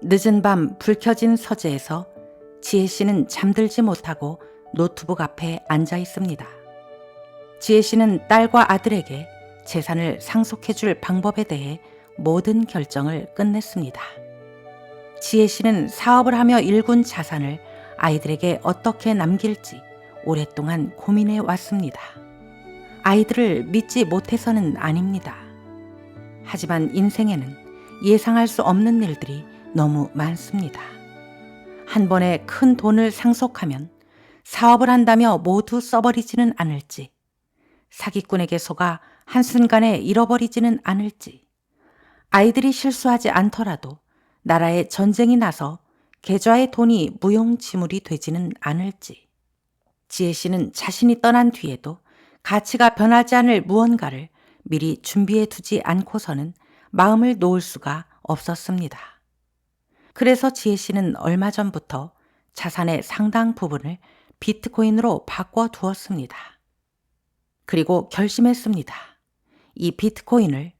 늦은 밤 불 켜진 서재에서 지혜 씨는 잠들지 못하고 노트북 앞에 앉아 있습니다. 지혜 씨는 딸과 아들에게 재산을 상속해 줄 방법에 대해 모든 결정을 끝냈습니다. 지혜 씨는 사업을 하며 일군 자산을 아이들에게 어떻게 남길지 오랫동안 고민해 왔습니다. 아이들을 믿지 못해서는 아닙니다. 하지만 인생에는 예상할 수 없는 일들이 너무 많습니다. 한 번에 큰 돈을 상속하면 사업을 한다며 모두 써버리지는 않을지, 사기꾼에게 속아 한순간에 잃어버리지는 않을지, 아이들이 실수하지 않더라도 나라에 전쟁이 나서 계좌의 돈이 무용지물이 되지는 않을지, 지혜 씨는 자신이 떠난 뒤에도 가치가 변하지 않을 무언가를 미리 준비해 두지 않고서는 마음을 놓을 수가 없었습니다. 그래서 지혜 씨는 얼마 전부터 자산의 상당 부분을 비트코인으로 바꿔 두었습니다. 그리고 결심했습니다. 이 비트코인을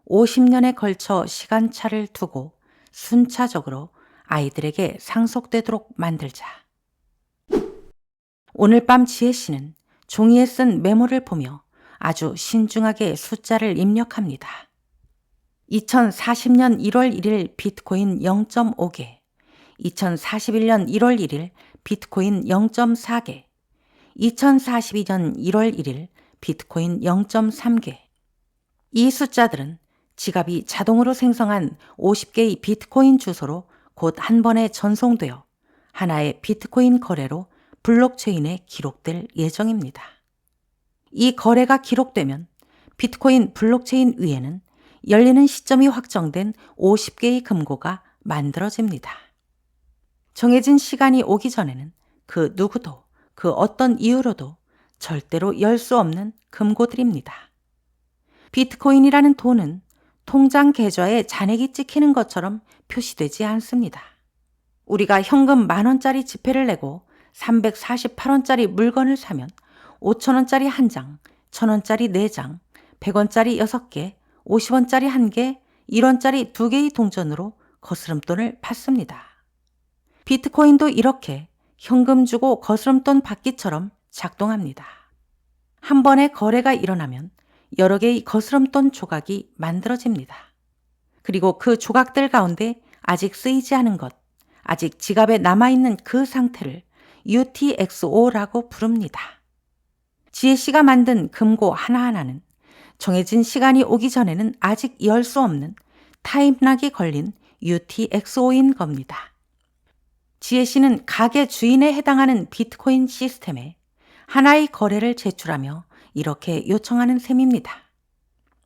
50년에 걸쳐 시간차를 두고 순차적으로 아이들에게 상속되도록 만들자. 오늘 밤 지혜 씨는 종이에 쓴 메모를 보며 아주 신중하게 숫자를 입력합니다. 2040년 1월 1일 비트코인 0.5개, 2041년 1월 1일 비트코인 0.4개, 2042년 1월 1일 비트코인 0.3개. 이 숫자들은 지갑이 자동으로 생성한 50개의 비트코인 주소로 곧 한 번에 전송되어 하나의 비트코인 거래로 블록체인에 기록될 예정입니다. 이 거래가 기록되면 비트코인 블록체인 위에는 열리는 시점이 확정된 50개의 금고가 만들어집니다. 정해진 시간이 오기 전에는 그 누구도 그 어떤 이유로도 절대로 열 수 없는 금고들입니다. 비트코인이라는 돈은 통장 계좌에 잔액이 찍히는 것처럼 표시되지 않습니다. 우리가 현금 10,000원짜리 지폐를 내고 348원짜리 물건을 사면 5,000원짜리 1장, 1,000원짜리 4장, 100원짜리 6개, 50원짜리 1개, 1원짜리 2개의 동전으로 거스름돈을 받습니다. 비트코인도 이렇게 현금 주고 거스름돈 받기처럼 작동합니다. 한 번의 거래가 일어나면 여러 개의 거스름돈 조각이 만들어집니다. 그리고 그 조각들 가운데 아직 쓰이지 않은 것, 아직 지갑에 남아있는 그 상태를 UTXO라고 부릅니다. 지혜 씨가 만든 금고 하나하나는 정해진 시간이 오기 전에는 아직 열 수 없는 타임락이 걸린 UTXO인 겁니다. 지혜 씨는 가게 주인에 해당하는 비트코인 시스템에 하나의 거래를 제출하며 이렇게 요청하는 셈입니다.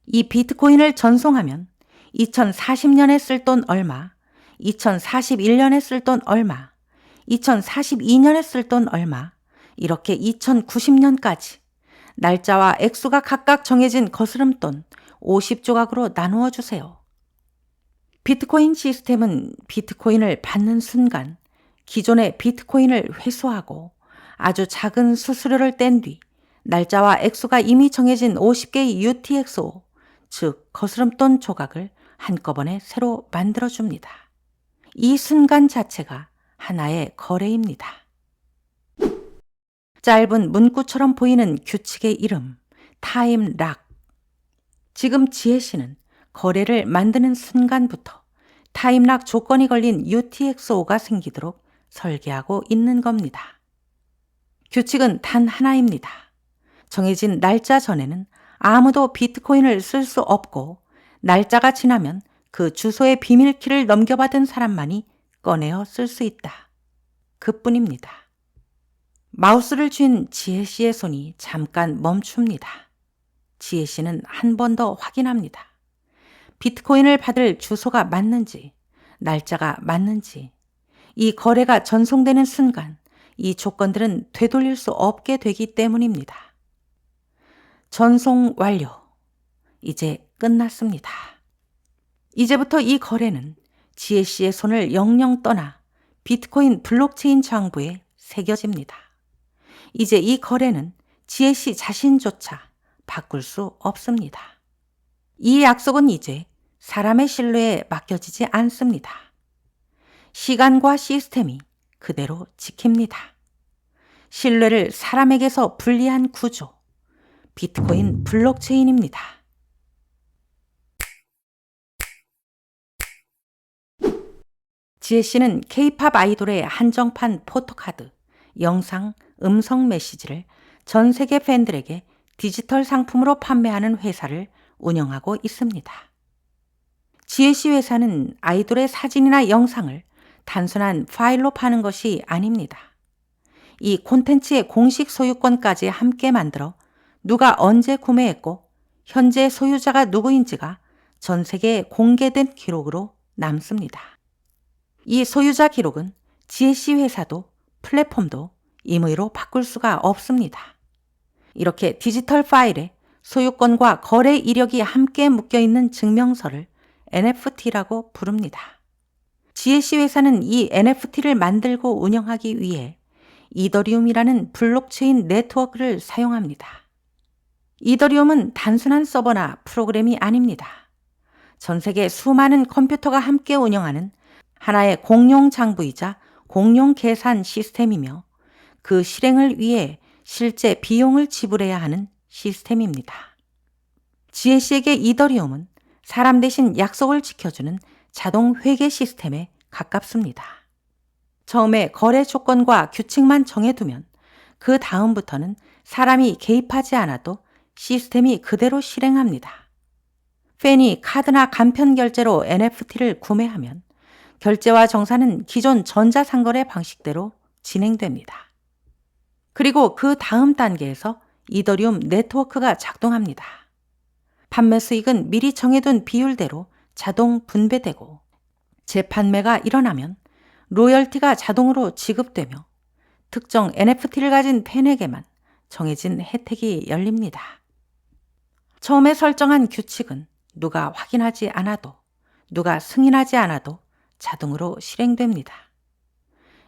이 비트코인을 전송하면 2040년에 쓸 돈 얼마, 2041년에 쓸 돈 얼마, 2042년에 쓸 돈 얼마, 이렇게 2090년까지 날짜와 액수가 각각 정해진 거스름돈 50조각으로 나누어 주세요. 비트코인 시스템은 비트코인을 받는 순간 기존의 비트코인을 회수하고 아주 작은 수수료를 뗀 뒤 날짜와 액수가 이미 정해진 50개의 UTXO, 즉 거스름돈 조각을 한꺼번에 새로 만들어줍니다. 이 순간 자체가 하나의 거래입니다. 짧은 문구처럼 보이는 규칙의 이름, 타임락. 지금 지혜 씨는 거래를 만드는 순간부터 타임락 조건이 걸린 UTXO가 생기도록 설계하고 있는 겁니다. 규칙은 단 하나입니다. 정해진 날짜 전에는 아무도 비트코인을 쓸 수 없고 날짜가 지나면 그 주소의 비밀키를 넘겨받은 사람만이 꺼내어 쓸 수 있다. 그뿐입니다. 마우스를 쥔 지혜 씨의 손이 잠깐 멈춥니다. 지혜 씨는 한 번 더 확인합니다. 비트코인을 받을 주소가 맞는지, 날짜가 맞는지, 이 거래가 전송되는 순간 이 조건들은 되돌릴 수 없게 되기 때문입니다. 전송 완료. 이제 끝났습니다. 이제부터 이 거래는 지혜 씨의 손을 영영 떠나 비트코인 블록체인 장부에 새겨집니다. 이제 이 거래는 지혜 씨 자신조차 바꿀 수 없습니다. 이 약속은 이제 사람의 신뢰에 맡겨지지 않습니다. 시간과 시스템이 그대로 지킵니다. 신뢰를 사람에게서 분리한 구조, 비트코인 블록체인입니다. 지혜 씨는 K-팝 아이돌의 한정판 포토카드, 영상, 음성 메시지를 전 세계 팬들에게 디지털 상품으로 판매하는 회사를 운영하고 있습니다. 지혜 씨 회사는 아이돌의 사진이나 영상을 단순한 파일로 파는 것이 아닙니다. 이 콘텐츠의 공식 소유권까지 함께 만들어 누가 언제 구매했고 현재 소유자가 누구인지가 전 세계에 공개된 기록으로 남습니다. 이 소유자 기록은 지혜 씨 회사도 플랫폼도 임의로 바꿀 수가 없습니다. 이렇게 디지털 파일에 소유권과 거래 이력이 함께 묶여있는 증명서를 NFT라고 부릅니다. 지혜 씨 회사는 이 NFT를 만들고 운영하기 위해 이더리움이라는 블록체인 네트워크를 사용합니다. 이더리움은 단순한 서버나 프로그램이 아닙니다. 전 세계 수많은 컴퓨터가 함께 운영하는 하나의 공용 장부이자 공용 계산 시스템이며 그 실행을 위해 실제 비용을 지불해야 하는 시스템입니다. 지혜 씨에게 이더리움은 사람 대신 약속을 지켜주는 자동 회계 시스템에 가깝습니다. 처음에 거래 조건과 규칙만 정해두면 그 다음부터는 사람이 개입하지 않아도 시스템이 그대로 실행합니다. 팬이 카드나 간편 결제로 NFT를 구매하면 결제와 정산은 기존 전자상거래 방식대로 진행됩니다. 그리고 그 다음 단계에서 이더리움 네트워크가 작동합니다. 판매 수익은 미리 정해둔 비율대로 자동 분배되고 재판매가 일어나면 로열티가 자동으로 지급되며 특정 NFT를 가진 팬에게만 정해진 혜택이 열립니다. 처음에 설정한 규칙은 누가 확인하지 않아도, 누가 승인하지 않아도 자동으로 실행됩니다.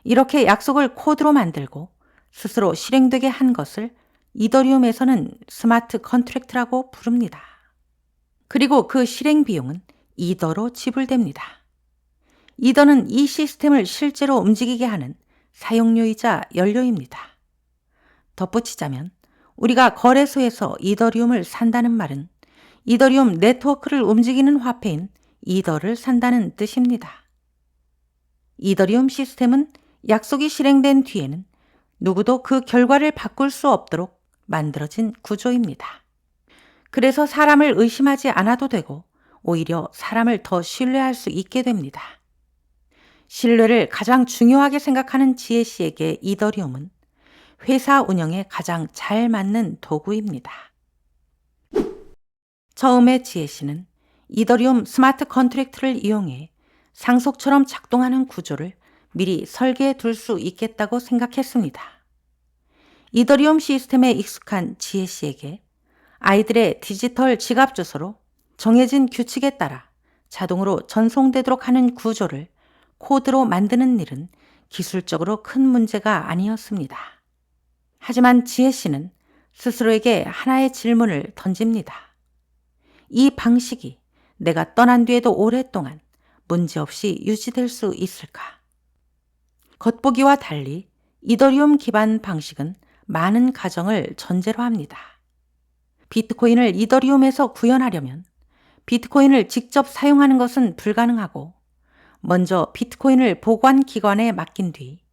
이렇게 약속을 코드로 만들고 스스로 실행되게 한 것을 이더리움에서는 스마트 컨트랙트라고 부릅니다. 그리고 그 실행 비용은 이더로 지불됩니다. 이더는 이 시스템을 실제로 움직이게 하는 사용료이자 연료입니다. 덧붙이자면 우리가 거래소에서 이더리움을 산다는 말은 이더리움 네트워크를 움직이는 화폐인 이더를 산다는 뜻입니다. 이더리움 시스템은 약속이 실행된 뒤에는 누구도 그 결과를 바꿀 수 없도록 만들어진 구조입니다. 그래서 사람을 의심하지 않아도 되고 오히려 사람을 더 신뢰할 수 있게 됩니다. 신뢰를 가장 중요하게 생각하는 지혜 씨에게 이더리움은 회사 운영에 가장 잘 맞는 도구입니다. 처음에 지혜 씨는 이더리움 스마트 컨트랙트를 이용해 상속처럼 작동하는 구조를 미리 설계해 둘 수 있겠다고 생각했습니다. 이더리움 시스템에 익숙한 지혜 씨에게 아이들의 디지털 지갑 주소로 정해진 규칙에 따라 자동으로 전송되도록 하는 구조를 코드로 만드는 일은 기술적으로 큰 문제가 아니었습니다. 하지만 지혜 씨는 스스로에게 하나의 질문을 던집니다. 이 방식이 내가 떠난 뒤에도 오랫동안 문제없이 유지될 수 있을까? 겉보기와 달리 이더리움 기반 방식은 많은 가정을 전제로 합니다. 비트코인을 이더리움에서 구현하려면 비트코인을 직접 사용하는 것은 불가능하고 먼저 비트코인을 보관 기관에 맡긴 뒤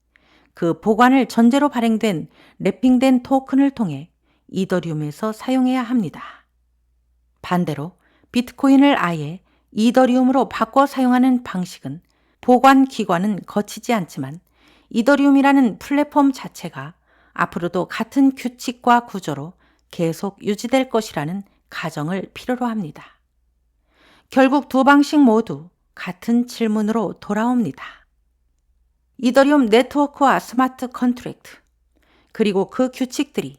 그 보관을 전제로 발행된 랩핑된 토큰을 통해 이더리움에서 사용해야 합니다. 반대로 비트코인을 아예 이더리움으로 바꿔 사용하는 방식은 보관 기관은 거치지 않지만 이더리움이라는 플랫폼 자체가 앞으로도 같은 규칙과 구조로 계속 유지될 것이라는 가정을 필요로 합니다. 결국 두 방식 모두 같은 질문으로 돌아옵니다. 이더리움 네트워크와 스마트 컨트랙트, 그리고 그 규칙들이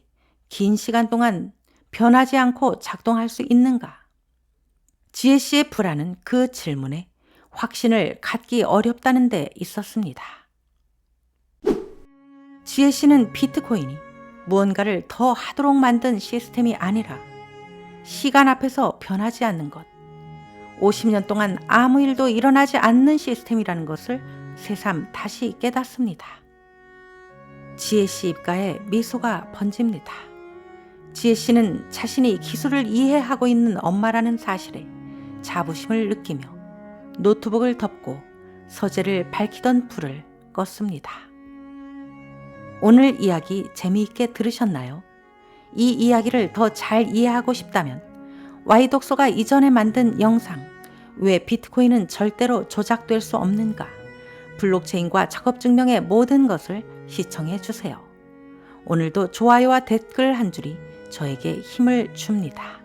긴 시간 동안 변하지 않고 작동할 수 있는가? 지혜 씨의 불안은 그 질문에 확신을 갖기 어렵다는 데 있었습니다. 지혜 씨는 비트코인이 무언가를 더 하도록 만든 시스템이 아니라 시간 앞에서 변하지 않는 것, 50년 동안 아무 일도 일어나지 않는 시스템이라는 것을 새삼 다시 깨닫습니다. 지혜 씨 입가에 미소가 번집니다. 지혜 씨는 자신이 기술을 이해하고 있는 엄마라는 사실에 자부심을 느끼며 노트북을 덮고 서재를 밝히던 불을 껐습니다. 오늘 이야기 재미있게 들으셨나요? 이 이야기를 더 잘 이해하고 싶다면 Y독서가 이전에 만든 영상 왜 비트코인은 절대로 조작될 수 없는가? 블록체인과 작업증명의 모든 것을 시청해 주세요. 오늘도 좋아요와 댓글 한 줄이 저에게 힘을 줍니다.